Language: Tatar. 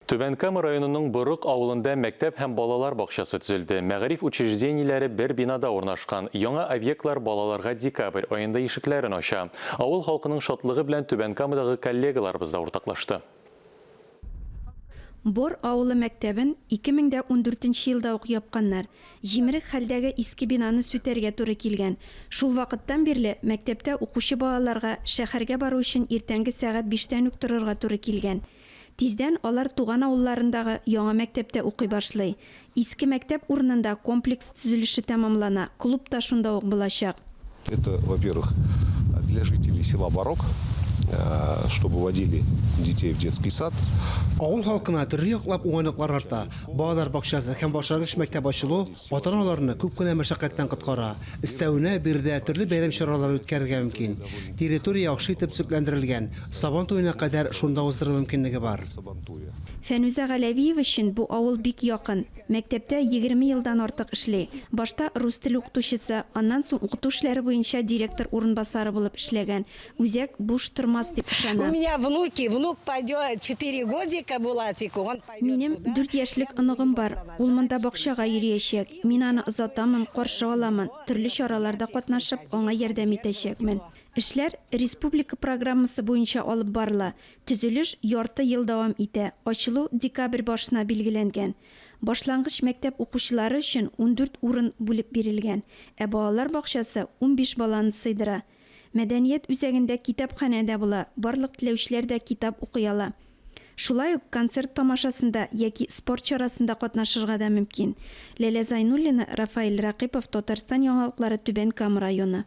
Түбән Кама районының Борык авылында мәктәп һәм балалар бакчасы төзелде. Мәгариф учреждениеләре бер бинада урнашкан. Яңа объектлар балаларга декабрь аенда ишекләрен ача. Авыл халкының шатлыгы белән Түбән Камадагы коллегаларыбыз да уртаклашты. Бор авылы мәктәбен 2014 елда ук япканнар. Җимерек хәлдәге иске бинаны сүтәргә туры килгән. Шул вакыттан бирле мәктәптә укучы балаларга шәһәргә бару өчен иртәнге сәгать 5-тән үк торырга туры килгән. Тиздән алар туган авылларындагы яңа мәктәптә укый башлый. Иске мәктәп урынында комплекс төзелеше тәмамлана. Клуб та шунда ук булачак. Это, во-первых, для жителей села Борок, чтобы водили детей в детский сад. Авыл халкына төрле яклап уңайлыклар арта. Балалар бакчасы һәм башлангыч мәктәп ачылу ата-аналарны күп кенә мәшәкатьтән коткара. Өстәвенә биредә төрле бәйрәм чаралары үткәрергә мөмкин. Территория яхшы итеп төзекләндерелгән. Сабан туена кадәр шунда уздыру мөмкинлеге бар. Фәнүзә Галәвиев өчен бу авыл бик якын. Мәктәптә 20 елдан артык эшли. Башта рус теле укытучысы, аннан соң укыту эшләре буенча директор урынбасары булып эшләгән. Үзәк буш тормас дип ышана. У меня внук пойдет 4 годика булатику, он пойдет. Минем 4 яшьлек оныгым бар. Ул монда бакчага йөриячәк. Мин аны озатамын, каршы аламын. Төрле чараларда катнашып, аңа ярдәм итәчәкмен. Эшләр республика программасы буенча алып барыла. Төзелеш ярты ел дәвам итә. Ачылу декабрь башына билгеләнгән. Башлангыч мәктәп укучылары өчен 14 урын бүлеп бирелгән. Ә балалар бакчасы 15 баланы сыйдыра. Мәдәният үзәгендә китапханә дә була. Барлык теләүчеләр дә китап укый ала. Шулай ук концерт тамашасында яки спорт чарасында катнашырга да мөмкин. Ләлә Зайнуллина, Рафаил Рақипов, Татарстан яңалыклары, Түбән Кама районы.